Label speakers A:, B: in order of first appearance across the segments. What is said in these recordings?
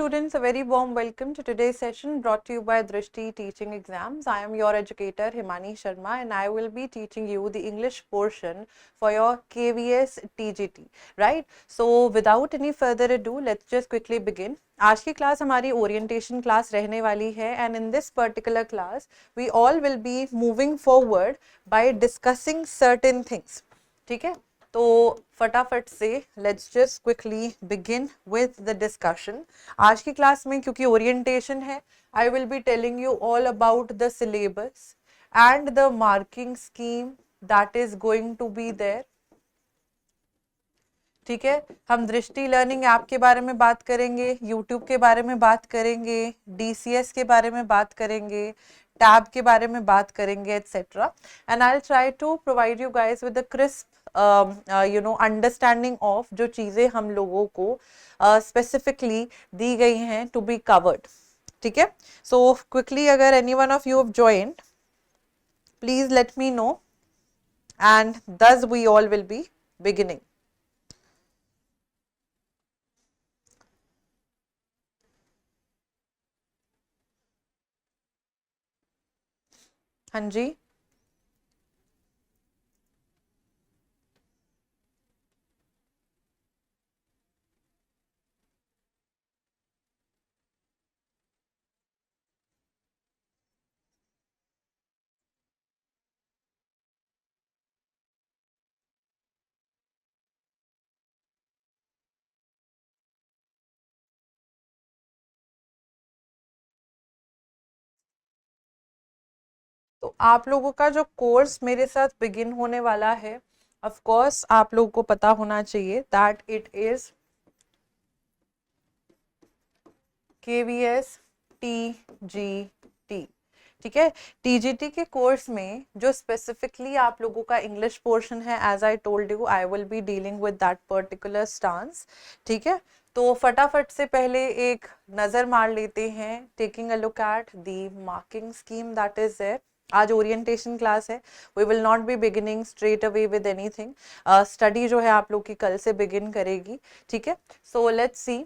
A: students, a very warm welcome to today's session brought to you by Drishti Teaching Exams. I am your educator Himani Sharma and I will be teaching you the English portion for your KVS TGT, right? So without any further ado, let's just quickly begin. आज की class हमारी orientation class रहने वाली है and in this particular class we all will be moving forward by discussing certain things. ठीक है, तो फटाफट से let's just quickly begin with the discussion. आज की क्लास में क्योंकि ओरिएंटेशन है, I will be telling you all about the syllabus and the marking scheme that is going to be there. ठीक है, हम दृष्टि लर्निंग ऐप के बारे में बात करेंगे, यूट्यूब के बारे में बात करेंगे, DCS के बारे में बात करेंगे, टैब के बारे में बात करेंगे etcetera. And I will try to provide you guys with a crisp understanding of जो चीज़ें हम लोगों को स्पेसिफिकली दी गई हैं टू बी कवर्ड. ठीक है, सो क्विकली अगर any one of you have joined please let me know and thus we all will be beginning. हाँ जी, तो आप लोगों का जो कोर्स मेरे साथ बिगिन होने वाला है, ऑफ कोर्स आप लोगों को पता होना चाहिए that it is KVS TGT. ठीक है, TGT के कोर्स में जो स्पेसिफिकली आप लोगों का इंग्लिश पोर्शन है, as I told you I will be dealing with that particular stance. ठीक है, तो फटाफट से पहले एक नज़र मार लेते हैं, taking a look at the marking scheme that is there. आज ओरिएंटेशन क्लास है, we will not be beginning straight away with anything. Study जो है आप लोग की कल से बिगिन करेगी. ठीक है, so let's see.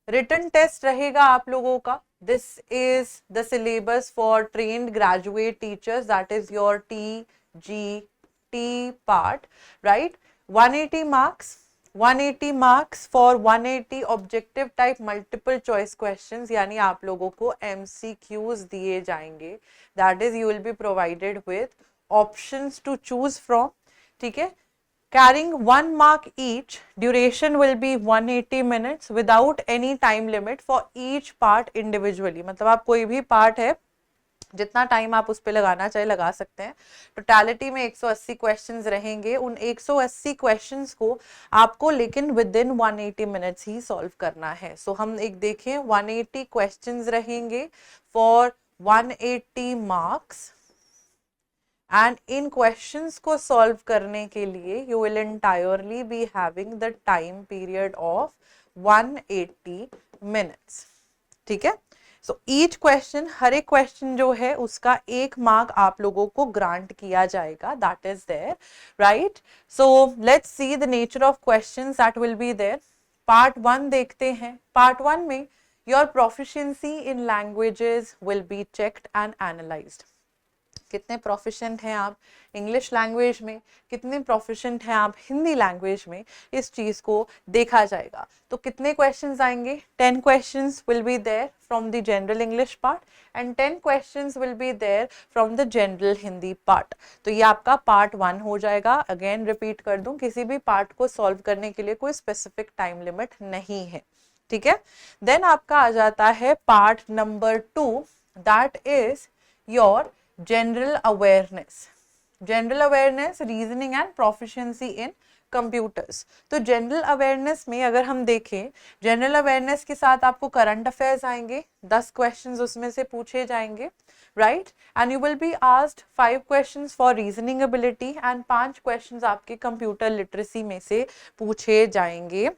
A: Written test रहेगा आप लोगों का. This is the syllabus for trained graduate teachers, that is your TGT part, right. 180 marks, 180 marks for 180 objective type multiple choice questions, यानी आप लोगों को MCQs दिए जाएंगे. That is you will be provided with options to choose from. ठीक है, carrying 1 mark each, duration will be 180 minutes without any time limit for each part individually. मतलब आप कोई भी पार्ट है, जितना टाइम आप उस पर लगाना चाहे लगा सकते हैं. टोटलिटी में 180 क्वेश्चंस रहेंगे. उन 180 क्वेश्चंस को आपको लेकिन with in 180 minutes he solve करना है. सो हम एक देखें, 180 क्वेश्चंस रहेंगे for 180 marks and in questions को सॉल्व करने के लिए you will entirely be having the time period of 180 minutes. ठीक है, सो ईच क्वेश्चन, हर एक क्वेश्चन जो है उसका 1 मार्क आप लोगों को ग्रांट किया जाएगा. That is there, right. So let's see the nature of questions that will be there. Part 1 देखते हैं. पार्ट 1 में your proficiency in languages will be checked and analysed. कितने प्रोफिशिएंट हैं आप इंग्लिश लैंग्वेज में, कितने प्रोफिशिएंट हैं आप हिंदी लैंग्वेज में, इस चीज़ को देखा जाएगा. तो कितने क्वेश्चंस आएंगे? 10 questions will be there from the general English part and 10 questions will be there from the general Hindi part. तो ये आपका पार्ट 1 हो जाएगा. अगेन रिपीट कर दूं, किसी भी पार्ट को सॉल्व करने के लिए कोई स्पेसिफिक टाइम लिमिट नहीं है. ठीक है, देन आपका आ जाता है part number 2, that is your general awareness. General awareness, reasoning and proficiency in computers. तो general awareness में अगर हम देखें, general awareness के साथ आपको current affairs आएंगे, 10 questions उसमें से पूछे जाएंगे, right? And you will be asked 5 questions for reasoning ability and 5 questions आपके computer literacy में से पूछे जाएंगे.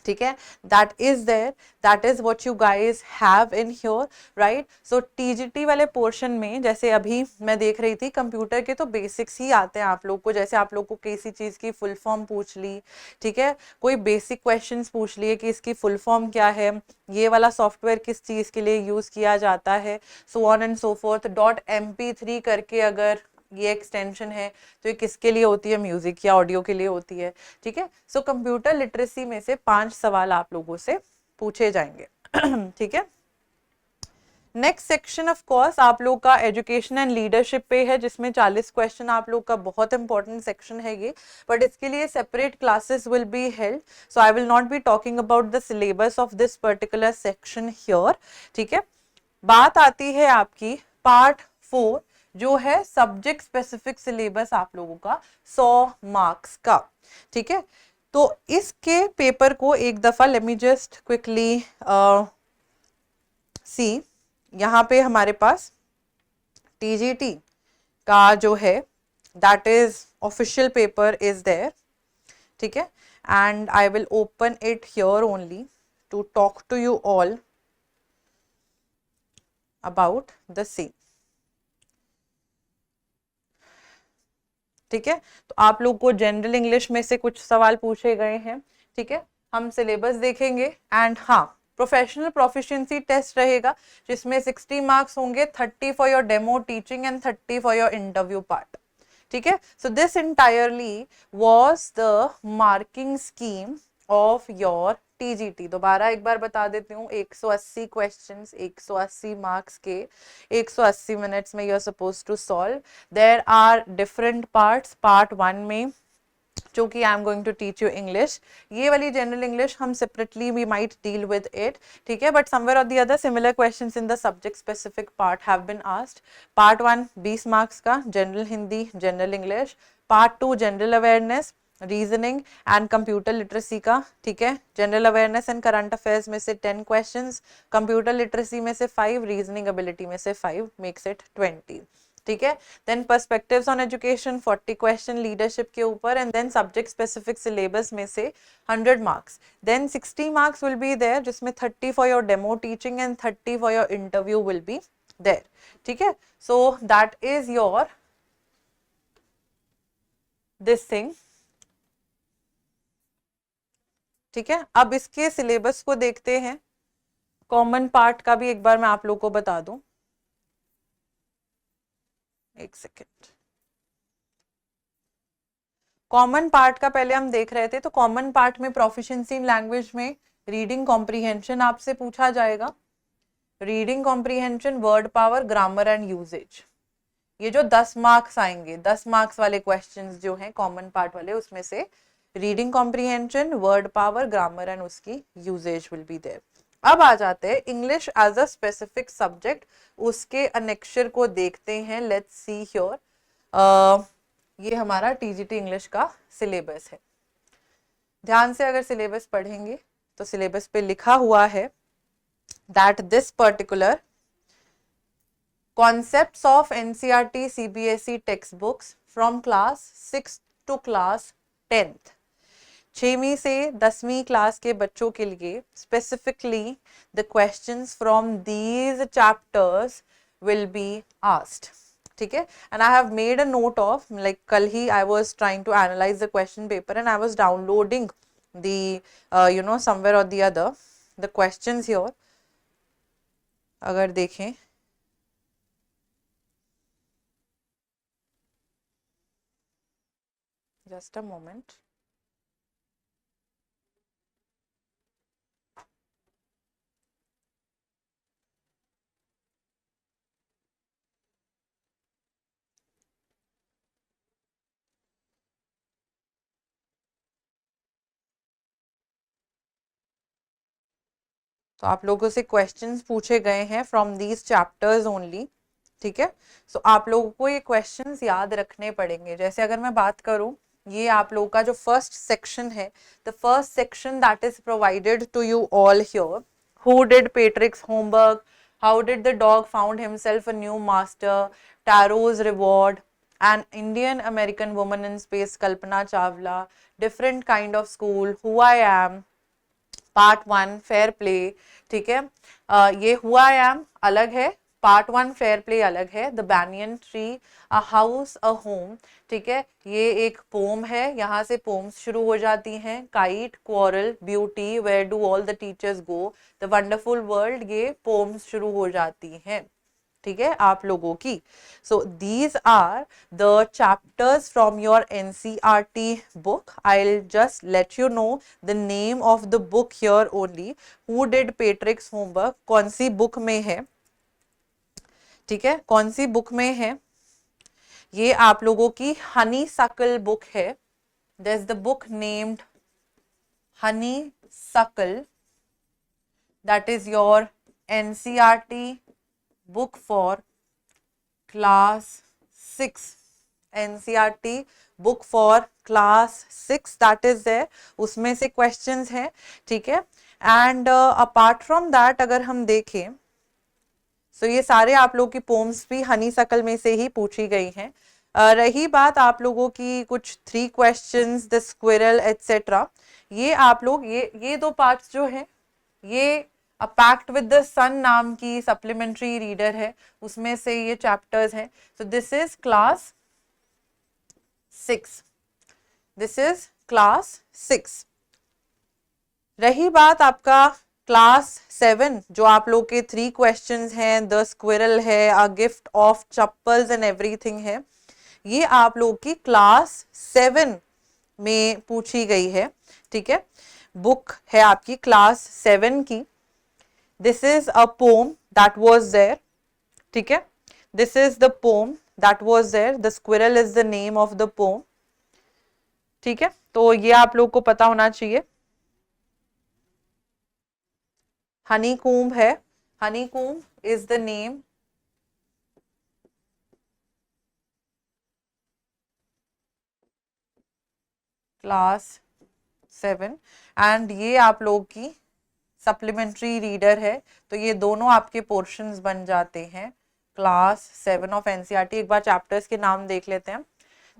A: ठीक है, that is there, that is what you guys have in here, right. सो टीजीटी वाले पोर्शन में जैसे अभी मैं देख रही थी, कंप्यूटर के तो बेसिक्स ही आते हैं आप लोग को, जैसे आप लोग को किसी चीज़ की फुल फॉर्म पूछ ली, ठीक है, कोई बेसिक क्वेश्चंस पूछ लिए कि इसकी फुल फॉर्म क्या है, ये वाला सॉफ्टवेयर किस चीज़ के लिए यूज़ किया जाता है, so on and so fourth, .mp3 करके अगर ये एक्सटेंशन है तो ये किसके लिए होती है, म्यूजिक या ऑडियो के लिए होती है, ठीक है। सो कंप्यूटर लिटरेसी में से 5 सवाल आप लोगों से पूछे जाएंगे ठीक है। नेक्स्ट सेक्शन ऑफ कोर्स आप लोग का एजुकेशन एंड लीडरशिप पे है, जिसमें 40 क्वेश्चन आप लोग का, बहुत इंपॉर्टेंट सेक्शन है ये, बट इसके लिए separate classes will be held, so I will not be talking about the syllabus of this particular section here, ठीक है। बात आती है आपकी पार्ट 4 जो है सब्जेक्ट स्पेसिफिक सिलेबस आप लोगों का 100 मार्क्स का, ठीक है। तो इसके पेपर को एक दफा let me just quickly see, यहाँ पे हमारे पास टीजीटी का जो है that is official paper is there, ठीक है, and I will open it here only to talk to you all about the same, ठीक है। तो आप लोग को जनरल इंग्लिश में से कुछ सवाल पूछे गए हैं, ठीक है, हम सिलेबस देखेंगे, एंड हाँ, प्रोफेशनल प्रोफिशिएंसी टेस्ट रहेगा जिसमें 60 मार्क्स होंगे, 30 for your demo teaching and 30 for your interview part, ठीक है। So this entirely was the marking scheme of your TGT. दोबारा एक बार बता देती हूँ, 180 क्वेश्चंस, 180 मार्क्स के 180 मिनट्स में you are suppose to solve. There are different parts. Part 1 में जो कि I am going to teach you English, ये वाली जनरल इंग्लिश हम separately we might deal with it, ठीक है, but somewhere or the other similar questions in the subject specific part have been asked. Part 1 20 marks का general Hindi, general English. Part 2 general awareness, reasoning and computer literacy का, ठीक है। General awareness and current affairs में से 10 questions, computer literacy में से 5, reasoning ability में से 5, मेक्स इट 20, ठीक है। Then perspectives on education 40 question leadership के ऊपर, and then subject specific syllabus में से 100 marks. Then 60 marks will be there जिसमें 30 for your demo teaching and 30 for your interview will be there, ठीक है। So that is your this thing, ठीक है। अब इसके सिलेबस को देखते हैं। कॉमन पार्ट का भी एक बार मैं आप लोग को बता दूं, एक सेकेंड। कॉमन पार्ट का पहले हम देख रहे थे, तो कॉमन पार्ट में प्रोफिशिएंसी इन लैंग्वेज में रीडिंग कॉम्प्रीहेंशन आपसे पूछा जाएगा, reading comprehension, word power, grammar and usage. ये जो 10 मार्क्स आएंगे, 10 मार्क्स वाले क्वेश्चंस जो हैं कॉमन पार्ट वाले, उसमें से reading comprehension, word power, grammar and उसकी यूजेज विल बी देयर। अब आ जाते हैं English as a specific subject, उसके अनेक्शर को देखते हैं। लेट्स सी हियर, ये हमारा टीजीटी इंग्लिश का सिलेबस है। ध्यान से अगर सिलेबस पढ़ेंगे तो सिलेबस पे लिखा हुआ है that this particular concepts of NCERT CBSE textbooks from class 6th to class 10th, 6वीं से 10वीं क्लास के बच्चों के लिए specifically the questions from these chapters will be asked, ठीक है। And I have made a note of, like कल ही I was trying to analyse the question paper and I was downloading the somewhere or the other the questions here. अगर देखें, just a moment, तो आप लोगों से questions पूछे गए हैं फ्रॉम दीज चैप्टर्स ओनली, ठीक है। सो आप लोगों को ये क्वेश्चंस याद रखने पड़ेंगे। जैसे अगर मैं बात करूं, ये आप लोगों का जो फर्स्ट सेक्शन है, the first section that is provided to you all here, who did Patrick's homework, how did the dog found himself a new master, Taro's reward, an Indian American woman in space, Kalpana Chawla, different kind of school, who I am, part 1 fair play, ठीक है। ये हुआ I am अलग है, part 1 fair play अलग है। The banyan tree, a house a home, ठीक है, ये एक पोम है, यहाँ से पोम्स शुरू हो जाती हैं। Kite, quarrel, beauty, where do all the teachers go, the wonderful world, ये पोम्स शुरू हो जाती हैं, ठीक है, आप लोगों की। So these are the chapters from your NCERT book. I will just let you know the name of the book here only. Who did Patrick's homework, कौन सी बुक में है, ठीक है, कौन सी बुक में है? ये आप लोगों की हनी सकल बुक है। There is the book named honeysuckle, that is your NCERT book for class 6, NCERT book for class 6 that is there, उसमें से questions हैं, ठीक है। and apart from that अगर हम देखें तो ये सारे आप लोगों की पोम्स भी हनी सकल में से ही पूछी गई हैं। रही बात आप लोगों की कुछ 3 क्वेश्चंस, द स्क्विरल एटसेट्रा, ये आप लोग ये 2 पार्ट्स जो हैं ये अ पैक्ट विद द सन नाम की सप्लीमेंट्री रीडर है, उसमें से ये चैप्टर्स हैं। सो this is class 6, this is class 6। रही बात आपका क्लास 7, जो आप लोग के 3 क्वेश्चंस हैं, द स्क्विरल है, अ gift of chappals and everything है, ये आप लोग की क्लास 7 में पूछी गई है, ठीक है। बुक है आपकी क्लास 7 की। This is a poem that was there, ठीक है, this is the poem that was there, the squirrel is the name of the poem, ठीक है। तो ये आप लोग को पता होना चाहिए। हनी कूम्ब है, honeycomb is the name, class 7, and ये आप लोग की सप्लीमेंट्री रीडर है। तो ये दोनों आपके पोर्शंस बन जाते हैं क्लास 7 ऑफ एनसीईआरटी। एक बार चैप्टर्स के नाम देख लेते हैं।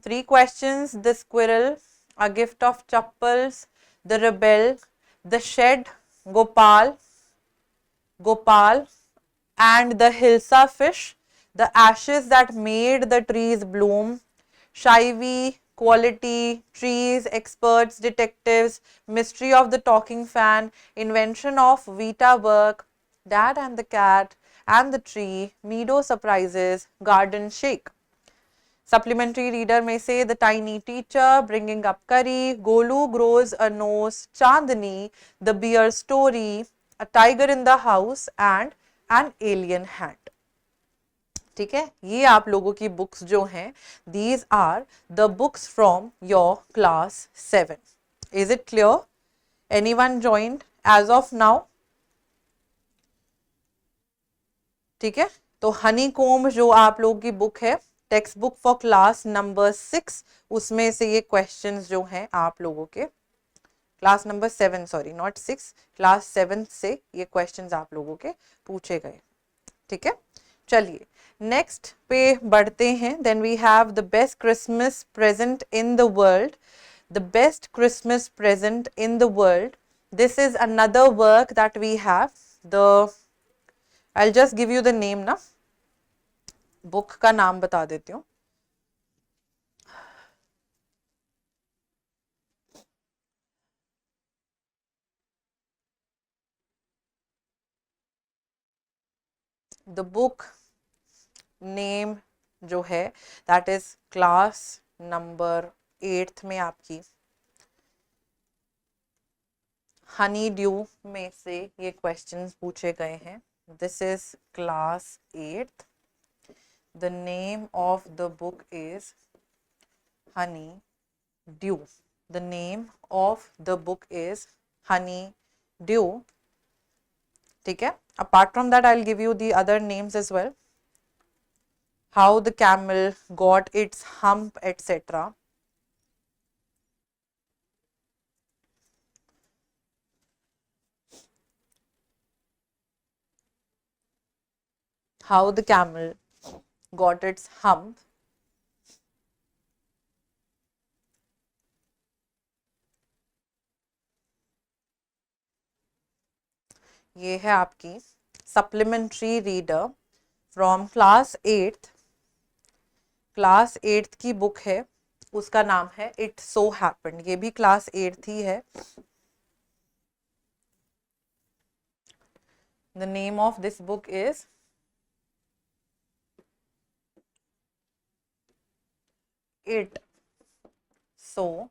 A: 3 questions, the squirrel, a gift of chappals, the rebel, the shed, Gopal, Gopal and the Hilsa fish, the ashes that made the trees bloom, Shivy, quality, trees, experts, detectives, mystery of the talking fan, invention of Vita work, Dad and the cat and the tree, meadow surprises, garden shake. Supplementary reader में से the tiny teacher, bringing up curry, Golu grows a nose, Chandni, the bear story, a tiger in the house and an alien hand. ठीक है, ये आप लोगों की books जो हैं, these are the books from your class 7. Is it clear? Anyone joined as of now? ठीक है, तो हनी कोम्ब जो आप लोगों की बुक है, text book for class number 6, उसमें से ये क्वेश्चंस जो हैं आप लोगों के class number 7, sorry not 6, class 7 से ये क्वेश्चंस आप लोगों के पूछे गए, ठीक है। चलिए नेक्स्ट पे बढ़ते हैं। Then we have the best Christmas present in the world, the best Christmas present in the world, this is another work that we have. The I will just give you the name ना, book का नाम बता देती हूँ। The book name जो है that is class number 8 में आपकी हनी ड्यू में से ये क्वेश्चंस पूछे गए हैं। This is class 8, the name of the book is honeydew, the name of the book is honeydew, ठीक है। Apart from that I will give you the other names as well, how the camel got its hump, etc. How the camel got its hump, ये है आपकी supplementary reader from class 8th की बुक है, उसका नाम है इट सो हैपेंड। ये भी क्लास 8th ही है। The name of this book is it so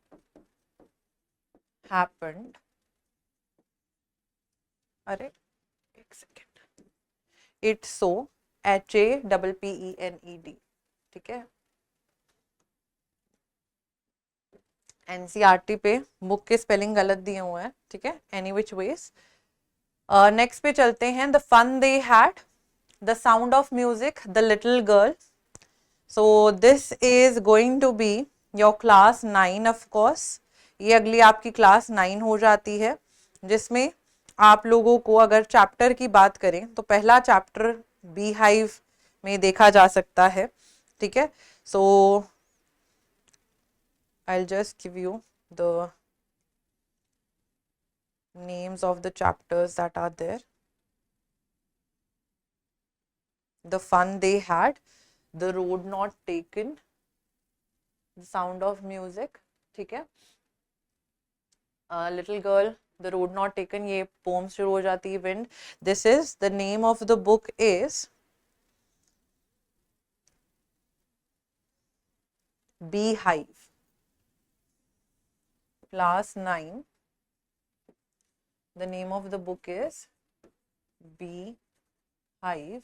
A: happened. अरे एक सेकेंड, इट सो HAPPENED, ठीक है। NCERT पे बुक के स्पेलिंग गलत दिए हुए हैं, ठीक है। एनी विच वेज, नेक्स्ट पे चलते हैं। The fun they had, the sound of music, the little girl. So this is going to be your class 9 of course. ये अगली आपकी क्लास 9 हो जाती है, जिसमें आप लोगों को अगर चैप्टर की बात करें तो पहला चैप्टर बी हाइव में देखा जा सकता है, ठीक है। सो I'll just give you the names of the chapters that are there. The fun they had, the road not taken, the sound of music, ठीक है। Little girl, the road not taken, ये पोम शुरू हो जाती है। Wind, this is the name of the book is bee hive, class 9। The name of the book is bee hive,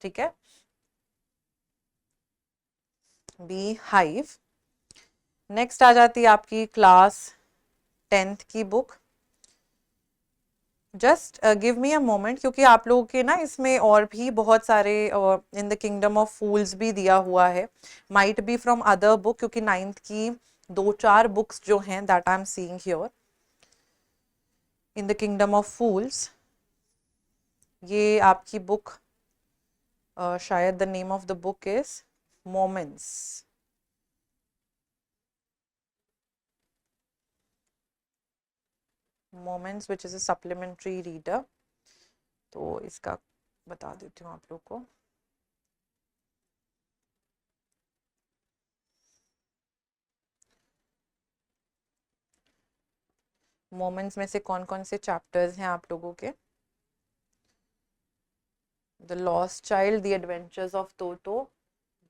A: ठीक है, bee hive. Next आ जाती है आपकी क्लास 10th की book. Just give me a moment, क्योंकि आप लोगों के ना इसमें और भी बहुत सारे in the kingdom of fools भी दिया हुआ है, might be from other book, क्योंकि 9th की 2-4 बुक्स जो हैं that I am seeing here in the kingdom of fools. ये आपकी बुक शायद the name of the book is moments. Moments which is a supplementary reader. तो इसका बता देती हूँ आप लोग को। मोमेंट्स में से कौन कौन से चैप्टर्स हैं आप लोगों के? The lost child, the adventures of Toto,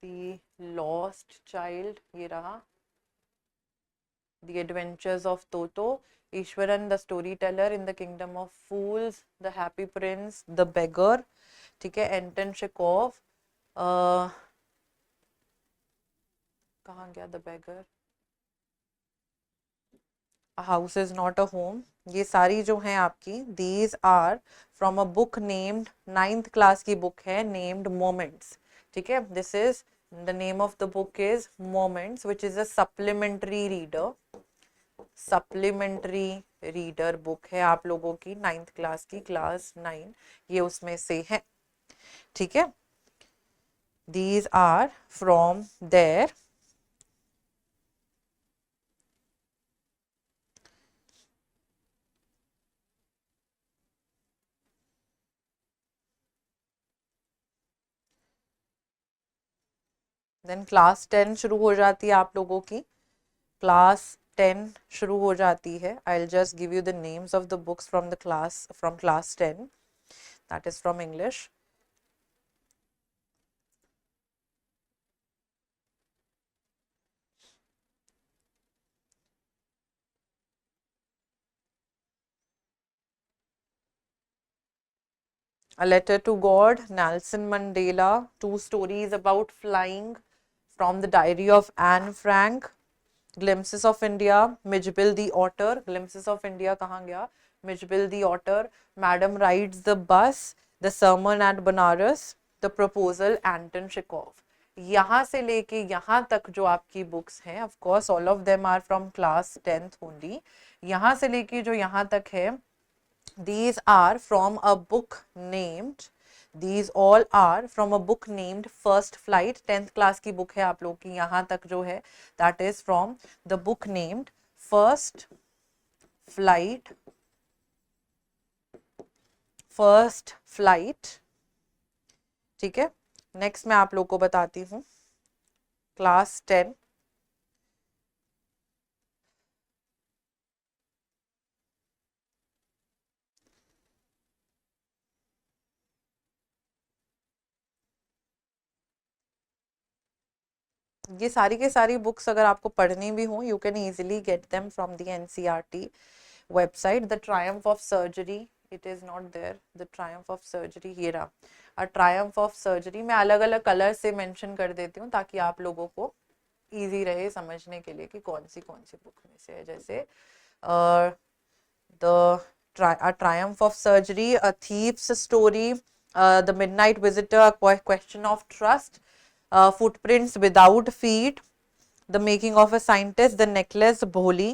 A: the lost child, ये रहा the adventures of Toto, Iswaran the storyteller in the kingdom of fools, the happy prince, the beggar, ठीक है, एंटन शेकोव, कहाँ गया the beggar, house is not a home. ये सारी जो हैं आपकी, these are from a book named, 9th class की बुक है नेम्ड मोमेंट्स, ठीक है। This is the name of the book is moments which is a supplementary reader. Supplementary reader book है आप लोगों की 9th क्लास की, क्लास 9 ये उसमें से है, ठीक है। These are from there. Then class 10 शुरू हो जाती है आप लोगों की। क्लास 10 शुरू हो जाती है। I will just give you the names of the books from class 10, that is from English. A Letter to God, Nelson Mandela, Two Stories About Flying, From the Diary of Anne Frank, Glimpses of India, Mijbil the Otter, Glimpses of India कहाँ गया, Mijbil the Otter, Madam Rides the Bus, The Sermon at Banaras, The Proposal, Anton Chekhov। यहाँ से लेके यहाँ तक जो आपकी books हैं, of course all of them are from class 10th only. यहाँ से लेके जो यहाँ तक है, these are from a book named, these all are from a book named First Flight। 10th class की बुक है आप लोग की, यहाँ तक जो है that is from the book named First Flight first flight, ठीक है। नेक्स्ट मैं आप लोग को बताती हूँ क्लास 10, ये सारी के सारी बुक्स अगर आपको पढ़नी भी हो, you can easily get them from the NCERT website. The triumph of surgery, it is not there, the triumph of surgery, ये रहा अ ट्रायम्फ ऑफ सर्जरी। मैं अलग अलग कलर से मेंशन कर देती हूँ ताकि आप लोगों को इजी रहे समझने के लिए कि कौन सी बुक में से है। जैसे the triumph of surgery, a thieves story, the midnight visitor, question of trust, footprints without feet, the making of a scientist, the necklace Bholi,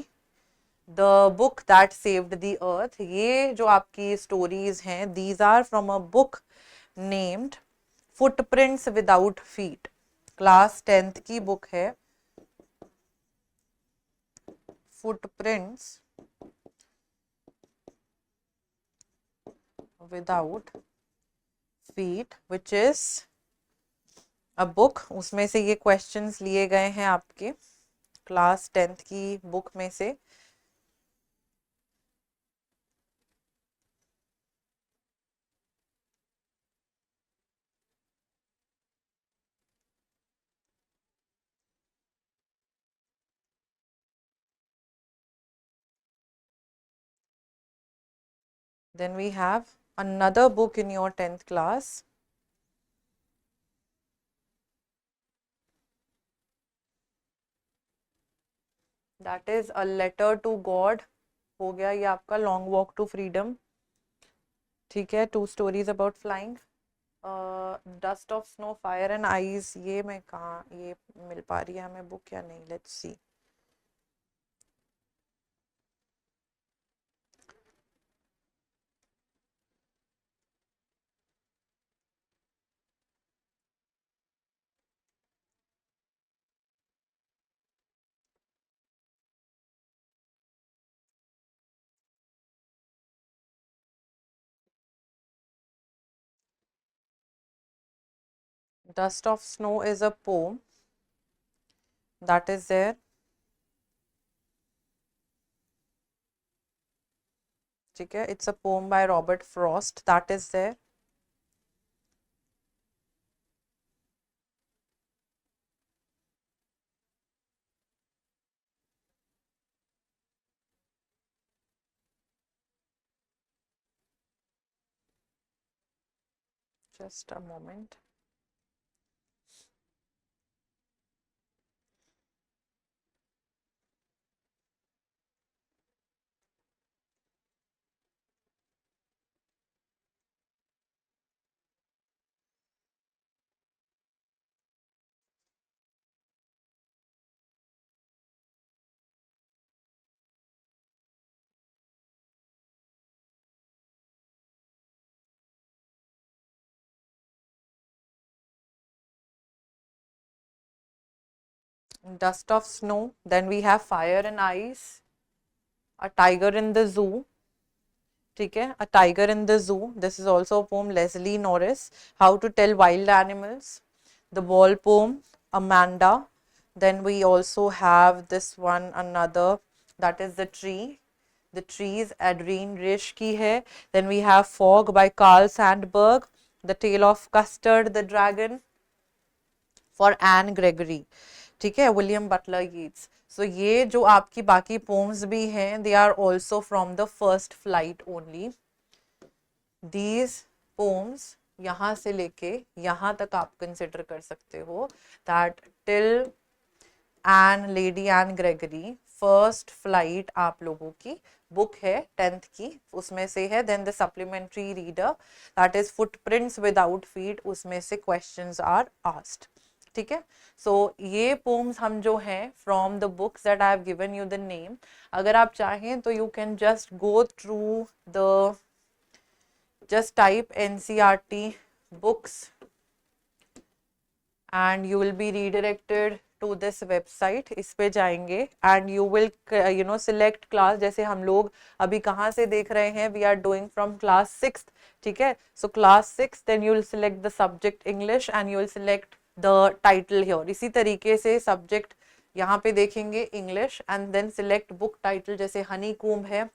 A: the book that saved the earth। ये जो आपकी stories हैं, these are from a book named footprints without feet। Class 10th की बुक है footprints without feet, which is a book. उसमें से ये क्वेश्चंस लिए गए हैं आपके क्लास 10th की बुक में से। Then we have another book in your 10th class, that is A Letter to God। हो गया ये आपका लॉन्ग वॉक टू फ्रीडम, ठीक है। 2 stories about flying। Dust of snow, fire and eyes, ये मैं कहाँ, ये मिल पा रही है हमें बुक या नहीं, let's see. Dust of snow is a pome that is there, ठीक है। It's a poem by Robert Frost that is there। Just a moment। Dust of snow, then we have fire and ice, a tiger in the zoo, ठीक है। A tiger in the zoo, this is also a poem, Leslie Norris। How to tell wild animals, the ball poem, Amanda। Then we also have this one, another, that is the tree, the trees, Adrienne Rich की है। Then we have Fog by Carl Sandburg, The Tale of Custard the Dragon for Anne Gregory, ठीक है, William Butler Yeats. सो ये जो आपकी बाकी poems भी हैं, they are also from the first flight only. These poems यहाँ से लेके यहाँ तक आप कंसिडर कर सकते हो that till an lady Anne Gregory first flight आप लोगों की बुक है 10th की, उसमें से है। Then the supplementary reader that is footprints without feet, उसमें से क्वेश्चंस आर आस्क्ड, ठीक है। सो ये पोम्स हम जो हैं from the books that I have given you the name, अगर आप चाहें तो you can just go through the, just type NCERT books and you will be redirected to this website, इस पे जाएंगे and you will select class. जैसे हम लोग अभी कहाँ से देख रहे हैं, we are doing from class 6, ठीक है। So class 6, then you will select the subject English and you will select the title here. इसी तरीके से सब्जेक्ट यहाँ पे देखेंगे English and then select book title, जैसे हनी कूम्ब है,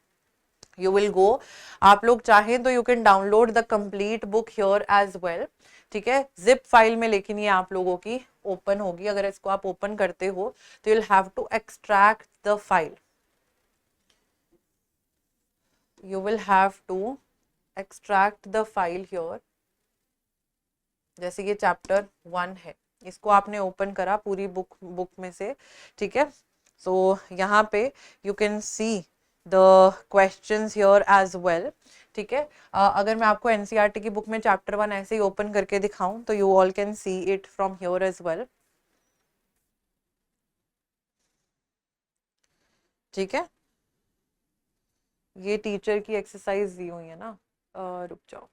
A: यू विल गो। आप लोग चाहें तो you can download the complete book here as well, ठीक है, जिप फाइल में, लेकिन ये आप लोगों की ओपन होगी। अगर इसको आप ओपन करते हो तो you will have to extract the file, you will have to extract the file here। जैसे ये चैप्टर 1 है, इसको आपने ओपन करा पूरी बुक में से, ठीक है। सो यहाँ पे you can see the questions here as well, ठीक है। अगर मैं आपको एनसीईआरटी की बुक में चैप्टर 1 ऐसे ही ओपन करके दिखाऊं तो you all can see it from here as well, ठीक है। ये टीचर की एक्सरसाइज दी हुई है ना, रुक जाओ,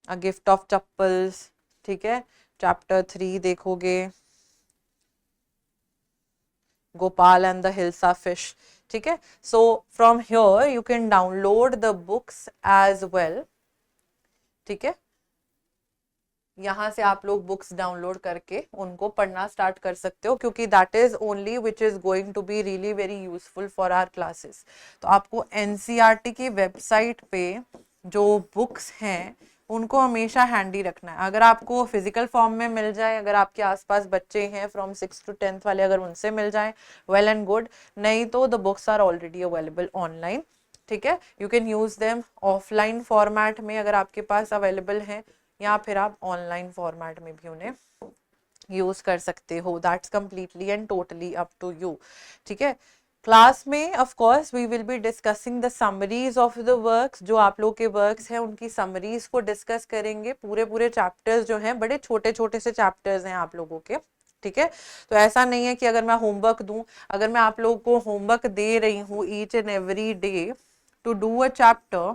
A: अ गिफ्ट ऑफ चप्पल्स, ठीक है। चैप्टर 3 देखोगे, Gopal and the hilsa fish, ठीक है। So from here you can download the books as well, ठीक है। यहाँ से आप लोग बुक्स डाउनलोड करके उनको पढ़ना स्टार्ट कर सकते हो, क्योंकि that is only which is going to be really very useful for our classes. तो आपको एनसीईआरटी की वेबसाइट पे जो बुक्स हैं उनको हमेशा हैंडी रखना है। अगर आपको फिजिकल फॉर्म में मिल जाए, अगर आपके आसपास बच्चे हैं फ्रॉम 6 to 10th वाले, अगर उनसे मिल जाए वेल एंड गुड, नहीं तो the books are already available online, ठीक है। You can use them offline format में अगर आपके पास अवेलेबल हैं, या फिर आप ऑनलाइन फॉर्मेट में भी उन्हें यूज कर सकते हो। That's completely and totally up to you, ठीक है। क्लास में of course we will be discussing the summaries of the works. जो आप लोग के वर्क्स हैं उनकी समरीज को डिस्कस करेंगे। पूरे पूरे चैप्टर्स जो हैं, बड़े छोटे छोटे से चैप्टर्स हैं आप लोगों के, ठीक है। तो ऐसा नहीं है कि अगर मैं होमवर्क दूं, अगर मैं आप लोगों को होमवर्क दे रही हूँ each and every day to do a chapter,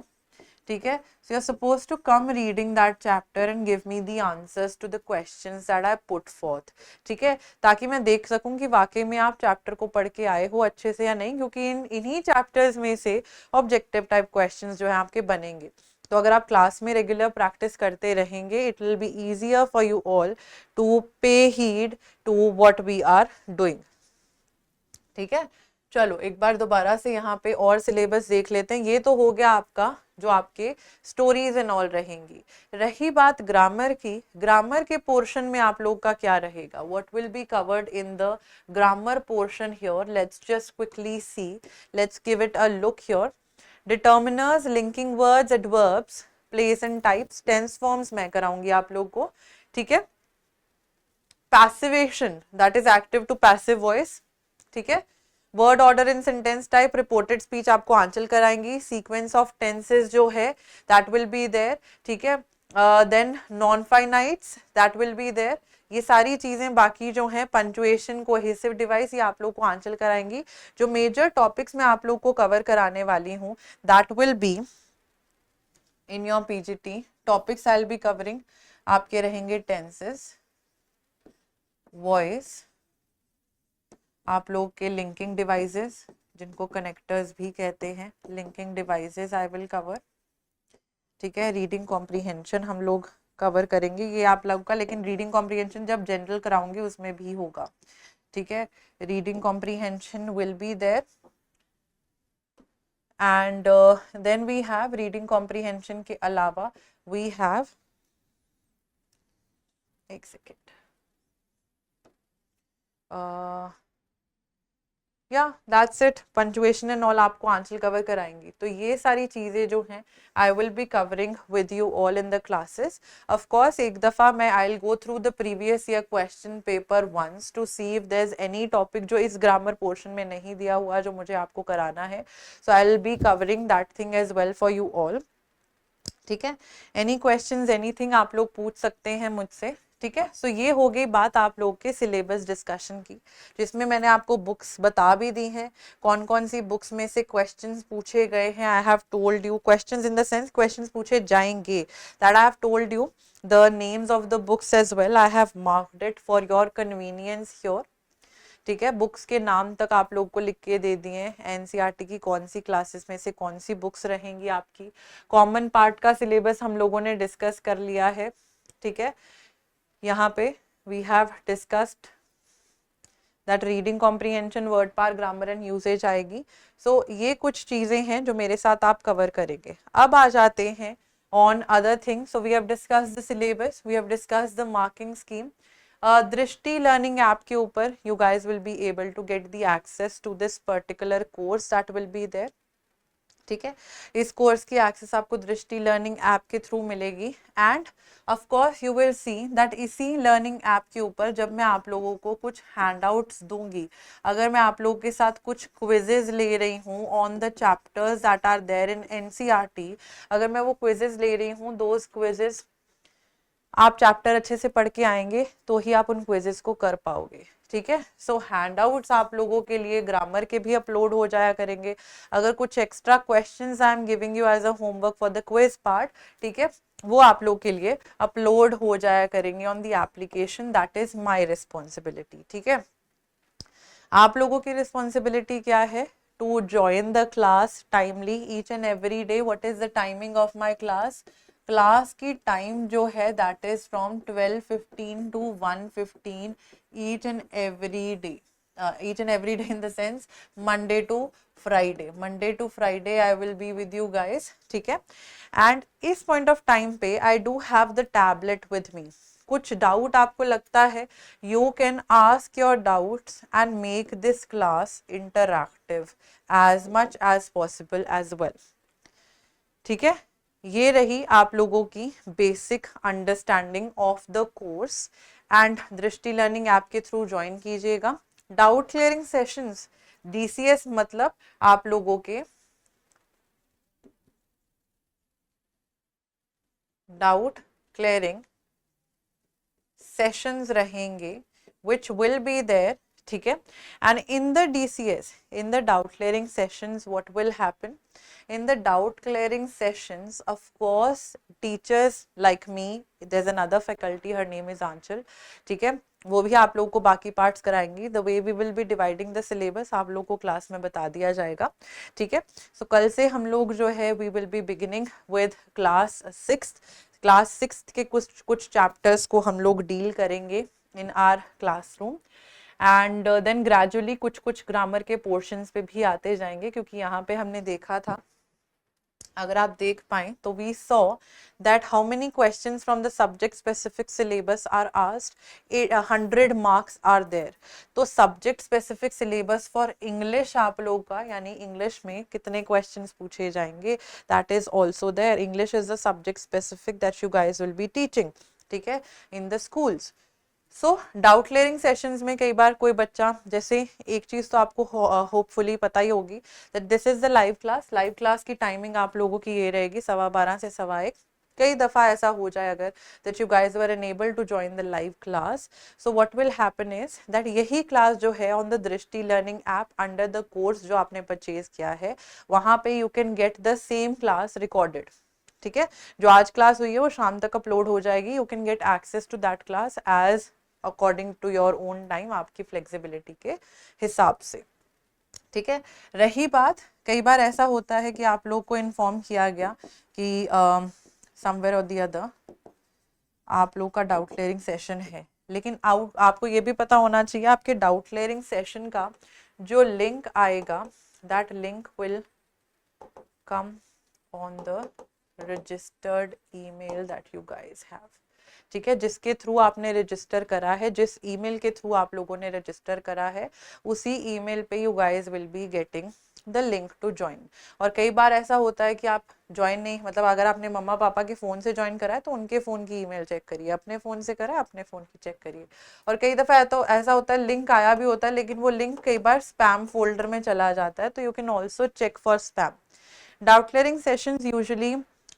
A: ठीक है, so you're supposed to come reading that chapter and give me the answers to the questions that I put forth, ठीक है, ताकि मैं देख सकूं कि वाकई में आप चैप्टर को पढ़ के आए हो अच्छे से या नहीं, क्योंकि इन्हीं चैप्टर्स में से ऑब्जेक्टिव टाइप क्वेश्चंस जो है आपके बनेंगे। तो अगर आप क्लास में रेगुलर प्रैक्टिस करते रहेंगे, it will be easier for you all to pay heed to what we are doing, ठीक है। चलो एक बार दोबारा से यहाँ पे और सिलेबस देख लेते हैं। ये तो हो गया आपका जो आपके स्टोरीज एंड ऑल रहेंगी। रही बात ग्रामर की, ग्रामर के पोर्शन में आप लोग का क्या रहेगा, what will be covered in the grammar portion here, let's just quickly see, let's give it a look here. Determiners, linking words, adverbs, place and types, tense forms मैं कराऊंगी आप लोग को, ठीक है। Passivation, that is active to passive voice, ठीक है। Word order in sentence type, reported speech आपको आंचल कराएंगी। सीक्वेंस ऑफ टेंसेस जो है दैट विल बी देयर, ठीक है। Then non finites that will be there. ये सारी चीजें बाकी जो हैं, पंचुएशन, कोहेसिव डिवाइस, ये आप लोग को आंचल कराएंगी। जो मेजर टॉपिक्स मैं आप लोग को कवर कराने वाली हूँ that will be in your PGT topics I will be covering, आपके रहेंगे टेंसेस, वॉइस, आप लोग के लिंकिंग डिवाइसेस जिनको कनेक्टर्स भी कहते हैं, linking devices I will cover, ठीक है। रीडिंग कॉम्प्रीहेंशन हम लोग कवर करेंगे, ये आप लोग का, लेकिन रीडिंग कॉम्प्रीहेंशन जब जनरल कराऊंगी उसमें भी होगा, ठीक है। Reading comprehension will be there and then we have reading comprehension के अलावा वी हैव, एक सेकेंड, या that's it, punctuation and all आपको आंचल कवर कराएंगी। तो ये सारी चीज़ें जो हैं I will be covering with you all in the classes. Of course एक दफ़ा मैं I will go through the previous year question paper once to see if there is any topic जो इस ग्रामर पोर्शन में नहीं दिया हुआ जो मुझे आपको कराना है। So I will be covering that thing as well for you all, ठीक है। एनी क्वेश्चंस, एनीथिंग आप लोग पूछ सकते हैं मुझसे, ठीक है, सो ये हो गई बात आप लोग के सिलेबस डिस्कशन की, जिसमें मैंने आपको बुक्स बता भी दी हैं, कौन कौन सी बुक्स में से क्वेश्चंस पूछे गए हैं। I have told you, questions in the sense questions पूछे जाएंगे, that I have told you the names of the books as well, I have marked it for your convenience here. ठीक है, books के नाम तक आप लोग को लिख के दे दिए हैं, एनसीईआरटी की कौन सी क्लासेस में से कौन सी बुक्स रहेंगी आपकी। कॉमन पार्ट का सिलेबस हम लोगों ने डिस्कस कर लिया है। ठीक है, यहाँ पे we have discussed that reading comprehension, word power, grammar and usage आएगी। सो ये कुछ चीजें हैं जो मेरे साथ आप कवर करेंगे। अब आ जाते हैं on other things. So we have discussed the syllabus, we have discussed the marking scheme. Drishti learning app के ऊपर you guys will be able to get the access to this particular course that will be there. ठीक है, इस course की access आपको Drishti learning app के through मिलेगी। And of course you will see that इसी लर्निंग ऐप के ऊपर जब मैं आप लोगों को कुछ हैंडआउट्स दूंगी, अगर मैं आप लोगों के साथ कुछ क्विजेज ले रही हूँ on the chapters that are there in NCERT, अगर मैं वो क्विजेज ले रही हूँ, दोज क्विजेज आप चैप्टर अच्छे से पढ़ के आएंगे तो ही आप उन क्विजेस को कर पाओगे। ठीक है, सो हैंडआउट्स आप लोगों के लिए ग्रामर के भी अपलोड हो जाया करेंगे। अगर कुछ extra questions I am giving you as a homework for the quiz part, ठीक है, वो आप लोग के लिए अपलोड हो जाया करेंगे on the application, that is my responsibility. ठीक है, आप लोगों की रिस्पॉन्सिबिलिटी क्या है? To join the class timely each and every day. What is the timing of my class? Class की टाइम जो है that is from 12:15 to 1:15 each and every day. Each and every day in the sense Monday to Friday, Monday to Friday I will be with you guys. ठीक है, and इस point of time पे I do have the tablet with me. कुछ doubt आपको लगता है, you can ask your doubts and make this class interactive as much as possible as well. ठीक है, ये रही आप लोगों की basic understanding of the course. And Drishti learning app के थ्रू ज्वाइन कीजिएगा। डाउट क्लियरिंग सेशंस, डीसीएस मतलब आप लोगों के डाउट क्लियरिंग सेशंस रहेंगे which will be there. ठीक है, and in the DCS, in the doubt clearing sessions, what will happen? In the doubt clearing sessions, of course, teachers like me, there's another faculty, her name is Anchal, ठीक है, वो भी आप लोगों को बाकी पार्ट्स कराएंगी। The way we will be dividing the syllabus आप लोगों को क्लास में बता दिया जाएगा। ठीक है, सो कल से हम लोग जो है we will be beginning with class 6th। Class 6th के कुछ कुछ चैप्टर्स को हम लोग डील करेंगे in our classroom, and then gradually कुछ कुछ ग्रामर के पोर्शंस पे भी आते जाएंगे, क्योंकि यहाँ पे हमने देखा था, अगर आप देख पाए तो we saw that how many questions from the subject specific syllabus are asked, 100 marks are there. तो subject specific syllabus for English आप लोग का, यानी इंग्लिश में कितने क्वेश्चंस पूछे जाएंगे, that is also there. English is the subject specific that you guys will be teaching, ठीक है, in the schools. So doubt clearing sessions में कई बार कोई बच्चा, जैसे एक चीज़ तो आपको होपफुली पता ही होगी that this is the live class. Live class की टाइमिंग आप लोगों की ये रहेगी 12:15 से 1:15। कई दफ़ा ऐसा हो जाए अगर that you guys were unable to join the live class, so what will happen is that यही क्लास जो है on the Drishti learning app under the course जो आपने परचेज किया है, वहाँ पे you can get the same class recorded. ठीक है, जो आज क्लास हुई है वो शाम तक अपलोड हो जाएगी। You can get access to that class as according to your own time, आपकी फ्लेक्सिबिलिटी के हिसाब से। ठीक है, रही बात, कई बार ऐसा होता है कि आप लोग को इन्फॉर्म किया गया कि समवेयर और द अदर आप लोग का डाउट क्लियरिंग सेशन है, लेकिन आपको ये भी पता होना चाहिए आपके डाउट क्लियरिंग सेशन का जो लिंक आएगा, that link will come on the registered email that you guys have. ठीक है, जिसके थ्रू आपने रजिस्टर करा है, जिस ईमेल के थ्रू आप लोगों ने रजिस्टर करा है, उसी ईमेल पे you guys will be getting the link to join. और कई बार ऐसा होता है कि आप ज्वाइन नहीं, मतलब अगर आपने मम्मा पापा के फ़ोन से ज्वाइन करा है तो उनके फ़ोन की ईमेल चेक करिए, अपने फ़ोन से करा है अपने फ़ोन की चेक करिए। और कई दफ़ा तो ऐसा होता है लिंक आया भी होता है, लेकिन वो लिंक कई बार स्पैम फोल्डर में चला जाता है, तो you can also check for spam. Doubt clearing sessions usually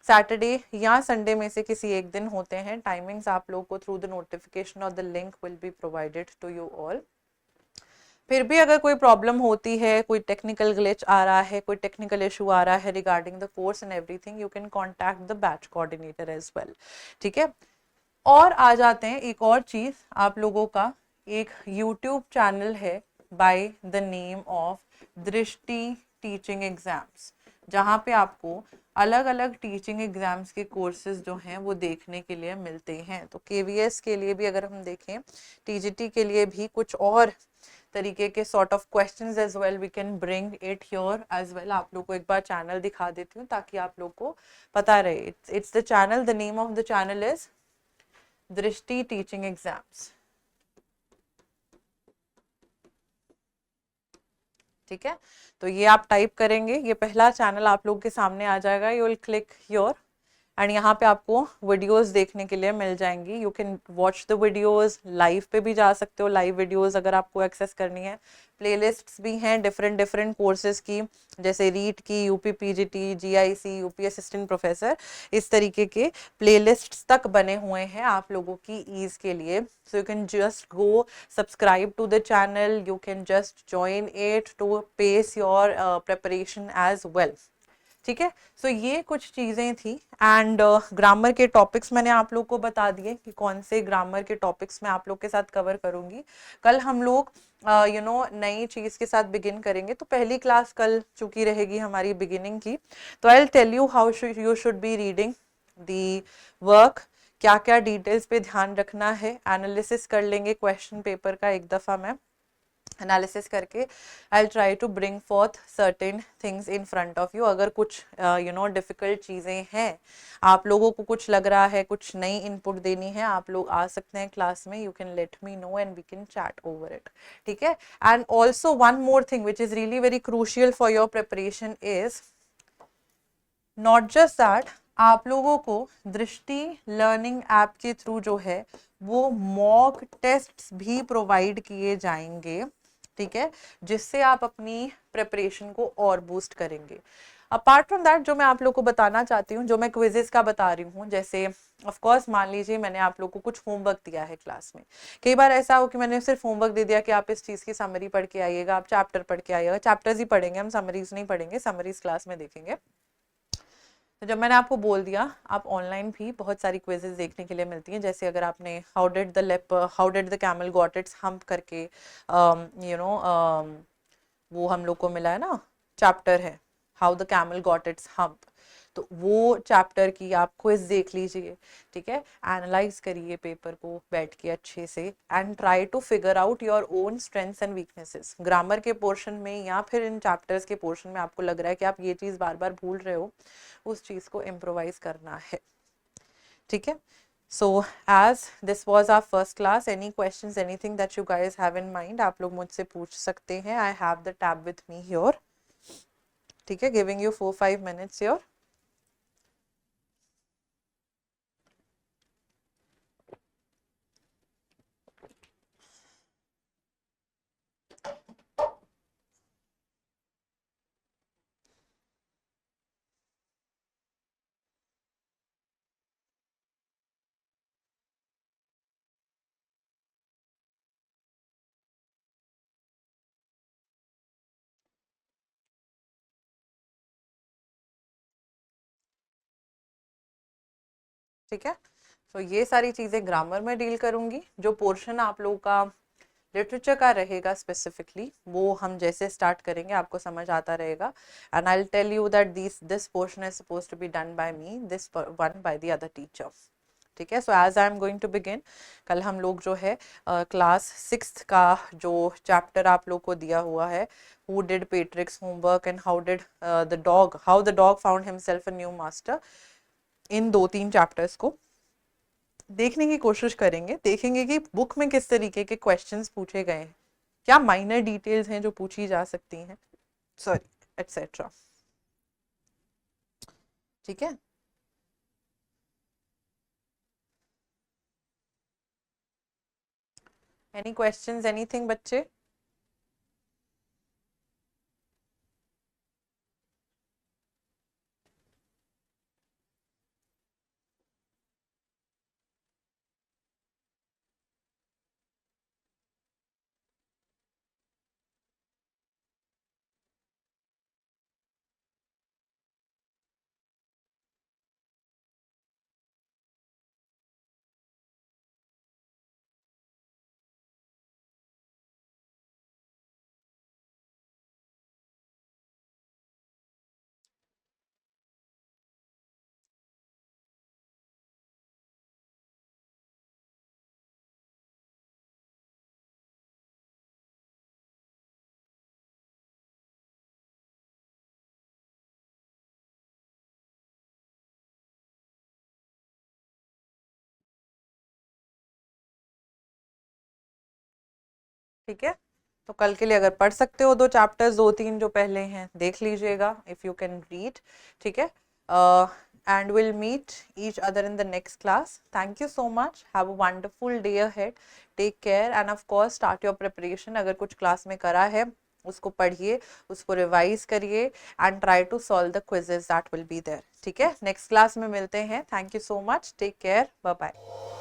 A: Saturday या संडे में से किसी एक दिन होते हैं। टाइमिंग्स आप लोगों को थ्रू द नोटिफिकेशन और the link will be provided to you all. फिर भी अगर कोई प्रॉब्लम होती है, कोई टेक्निकल ग्लिच आ रहा है, कोई टेक्निकल इशू आ रहा है regarding the course and everything, you can contact the batch coordinator as well. ठीक है, और आ जाते हैं एक और चीज, आप लोगों का एक यूट्यूब चैनल है बाय द नेम ऑफ दृष्टि टीचिंग एग्जाम्स, जहाँ पे आपको अलग अलग टीचिंग एग्जाम्स के कोर्सेज जो हैं वो देखने के लिए मिलते हैं। तो केवीएस के लिए भी अगर हम देखें, टीजीटी के लिए भी कुछ और तरीके के sort of questions as well, we can bring it here as well. आप लोग को एक बार चैनल दिखा देती हूँ ताकि आप लोग को पता रहे। It's the channel, the name of the channel is दृष्टि टीचिंग एग्जाम्स। ठीक है, तो ये आप टाइप करेंगे, ये पहला चैनल आप लोग के सामने आ जाएगा। You will click here and यहाँ पे आपको वीडियोस देखने के लिए मिल जाएंगी। You can watch the videos, live पे भी जा सकते हो, लाइव वीडियोस अगर आपको एक्सेस करनी है। प्लेलिस्ट्स भी हैं डिफरेंट डिफरेंट कोर्सेज की, जैसे रीट की, UP PGT, GIC, UP assistant professor, इस तरीके के प्लेलिस्ट्स तक बने हुए हैं आप लोगों की ईज के लिए। So you can just go subscribe to the channel, you can just join it to pace your preparation as well. ठीक है, सो ये कुछ चीज़ें थी। एंड ग्रामर के टॉपिक्स मैंने आप लोग को बता दिए कि कौन से ग्रामर के टॉपिक्स मैं आप लोग के साथ कवर करूंगी। कल हम लोग नई चीज़ के साथ बिगिन करेंगे। तो पहली क्लास कल चूंकि रहेगी हमारी बिगिनिंग की, तो I will tell you how you should be reading the work, क्या क्या डिटेल्स पे ध्यान रखना है। एनालिसिस कर लेंगे क्वेश्चन पेपर का एक दफ़ा मैं एनालिसिस करके। I try to bring forth certain things in front of you. अगर कुछ डिफिकल्ट चीज़ें हैं, आप लोगों को कुछ लग रहा है, कुछ नई इनपुट देनी है, आप लोग आ सकते हैं क्लास में। You can let me know and we can chat over it. ठीक है, and also one more thing which is really very crucial for your preparation is not just that, आप लोगों को दृष्टि लर्निंग ऐप के through जो है वो मॉक टेस्ट्स भी प्रोवाइड किए जाएंगे। ठीक है, जिससे आप अपनी प्रिपरेशन को और बूस्ट करेंगे। अपार्ट फ्रॉम दैट, जो मैं आप लोग को बताना चाहती हूँ, जो मैं क्विजेस का बता रही हूँ, जैसे ऑफ कोर्स मान लीजिए मैंने आप लोग को कुछ होमवर्क दिया है क्लास में। कई बार ऐसा हो कि मैंने सिर्फ होमवर्क दे दिया कि आप इस चीज़ की समरी पढ़ के आइएगा, आप चैप्टर पढ़ के आइएगा। चैप्टर्स ही पढ़ेंगे हम, समरीज नहीं पढ़ेंगे, समरीज क्लास में देखेंगे। तो जब मैंने आपको बोल दिया, आप ऑनलाइन भी बहुत सारी क्विजेज देखने के लिए मिलती हैं। जैसे अगर आपने how did the camel got its hump करके वो हम लोग को मिला है ना, चैप्टर है how the camel got its hump. तो वो चैप्टर की आप क्विज देख लीजिए। ठीक है, एनालाइज करिए पेपर को बैठ के अच्छे से and try to figure out your own strengths and weaknesses. Grammar के पोर्शन में या फिर इन चैप्टर्स के पोर्शन में आपको लग रहा है कि आप ये चीज़ बार बार भूल रहे हो, उस चीज़ को इम्प्रोवाइज करना है। ठीक है, so as this was our first class, any questions, anything that you guys have in mind, आप लोग मुझसे पूछ सकते हैं। I have the tab with me here. ठीक है, giving you 4-5 minutes here. ठीक है, तो ये सारी चीज़ें ग्रामर में डील करूंगी। जो पोर्शन आप लोगों का लिटरेचर का रहेगा स्पेसिफिकली, वो हम जैसे स्टार्ट करेंगे आपको समझ आता रहेगा। And I will tell you that this portion is suppose to be done by me, this one by the other teacher. ठीक है, so as I am going to begin, कल हम लोग जो है क्लास 6th का जो चैप्टर आप लोग को दिया हुआ है, who did Patrick's homework and how the dog found himself a new master, in 2-3 chapters को देखने की कोशिश करेंगे। देखेंगे कि बुक में किस तरीके के क्वेश्चंस पूछे गए हैं, क्या माइनर डिटेल्स हैं जो पूछी जा सकती हैं, सॉरी एटसेट्रा। ठीक है, एनी क्वेश्चंस, एनीथिंग बच्चे? ठीक है, तो कल के लिए अगर पढ़ सकते हो 2 चैप्टर्स, 2-3 जो पहले हैं देख लीजिएगा इफ यू कैन रीड, ठीक है। And we'll meet each other in the next class. Thank you so much. Have a wonderful day ahead. Take care and of course start your preparation. अगर कुछ class में करा है उसको पढ़िए, उसको रिवाइज करिए and try to solve the quizzes that will be there, ठीक है। नेक्स्ट क्लास में मिलते हैं। Thank you so much, take care, bye bye.